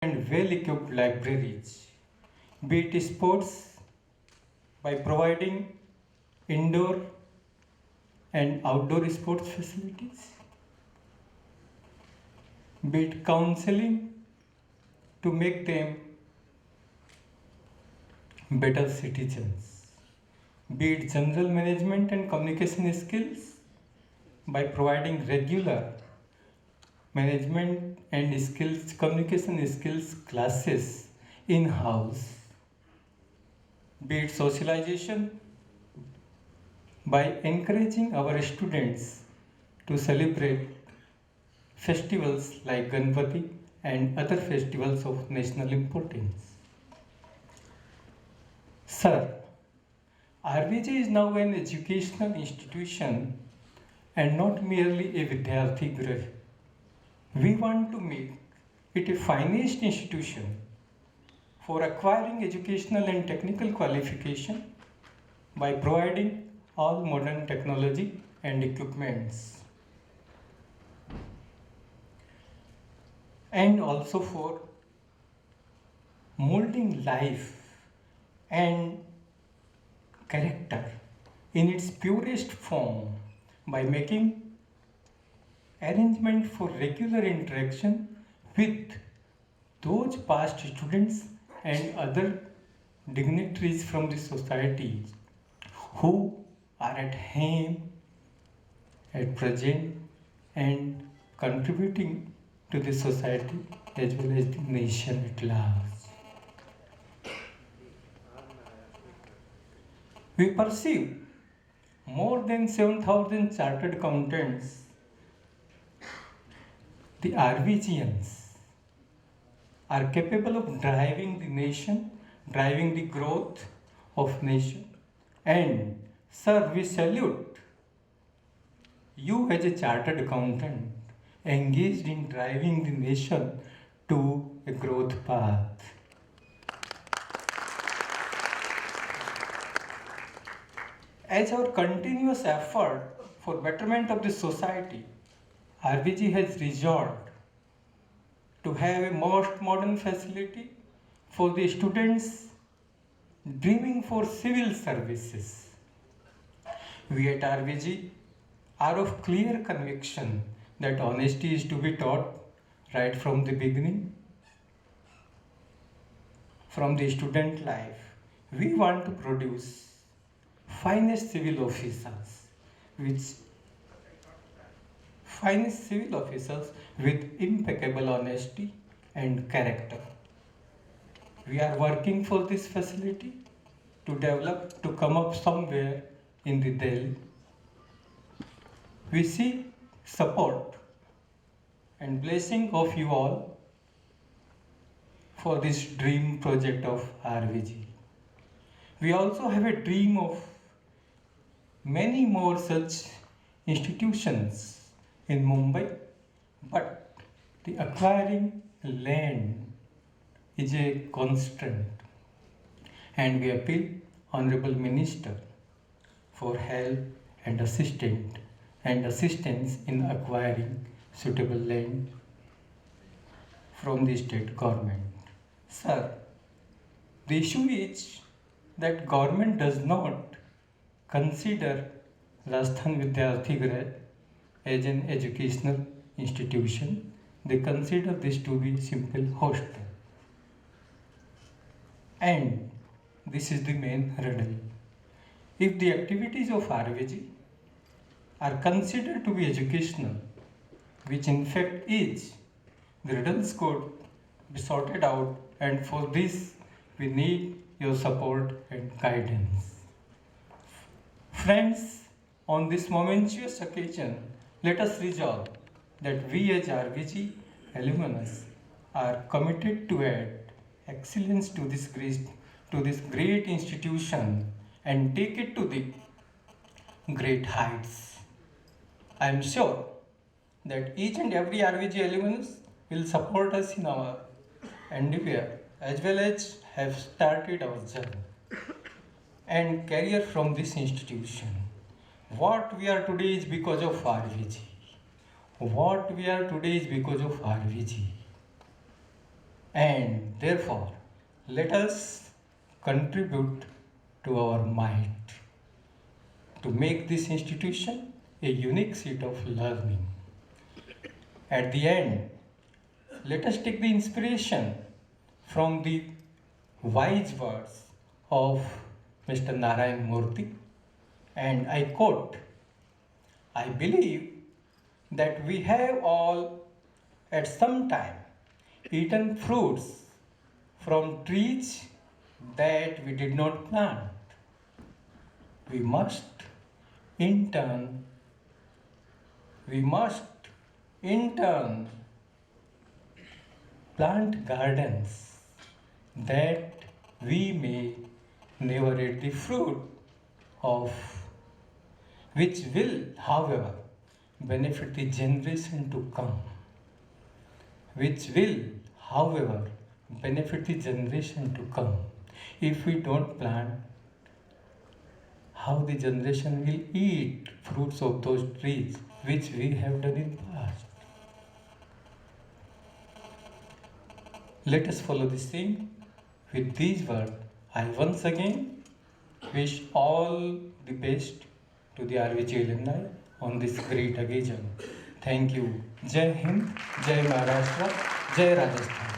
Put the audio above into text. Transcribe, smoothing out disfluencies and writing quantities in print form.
and well-equipped libraries, be it sports by providing indoor and outdoor sports facilities, be it counseling to make them better citizens, be it general management and communication skills by providing regular management and skills, communication skills classes in house, be it socialization by encouraging our students to celebrate festivals like Ganpati and other festivals of national importance. Sir, RVG is now an educational institution and not merely a Vidyarthi Grah. We want to make it a finest institution for acquiring educational and technical qualification by providing all modern technology and equipments, and also for molding life and character in its purest form by making arrangement for regular interaction with those past students and other dignitaries from the society who are at home at present and contributing to the society as well as the nation at large. We perceive more than 7,000 chartered accountants, the RVGNs, are capable of driving the nation, driving the growth of nation. And sir, we salute you as a chartered accountant engaged in driving the nation to a growth path. As our continuous effort for betterment of the society, RVG has resolved to have a most modern facility for the students dreaming for civil services. We at RVG are of clear conviction that honesty is to be taught right from the beginning, from the student life. We want to produce finest civil officers, which finest civil officers with impeccable honesty and character. We are working for this facility to develop, to come up somewhere in the Delhi. We seek support and blessing of you all for this dream project of RVG. We also have a dream of many more such institutions in Mumbai, but the acquiring land is a constraint, and we appeal Honorable Minister for help and assistance in acquiring suitable land from the state government. Sir, the issue is that government does not consider Rajasthan Vidyarthi Grah as an educational institution. They consider this to be simple hostel. And this is the main riddle. If the activities of RVG are considered to be educational, which in fact is, the riddles could be sorted out, and for this we need your support and guidance. Friends, on this momentous occasion, let us resolve that we as RVG alumnus are committed to add excellence to this great institution and take it to the great heights. I am sure that each and every RVG alumnus will support us in our endeavor as well as have started our journey and career from this institution. What we are today is because of RVG. What we are today is because of RVG. And therefore, let us contribute to our might to make this institution a unique seat of learning. At the end, let us take the inspiration from the wise words of Mr. Narayan Murthy, and I quote, I believe that we have all at some time eaten fruits from trees that we did not plant. We must in turn, we must in turn plant gardens that we may never eat the fruit of, which will, however, benefit the generation to come, which will, however, benefit the generation to come. If we don't plant, how the generation will eat fruits of those trees which we have done in past. Let us follow the same. With these words, I once again wish all the best to the RVG alumni on this great occasion. Thank you. Jai Hind, Jai Maharashtra, Jai Rajasthan.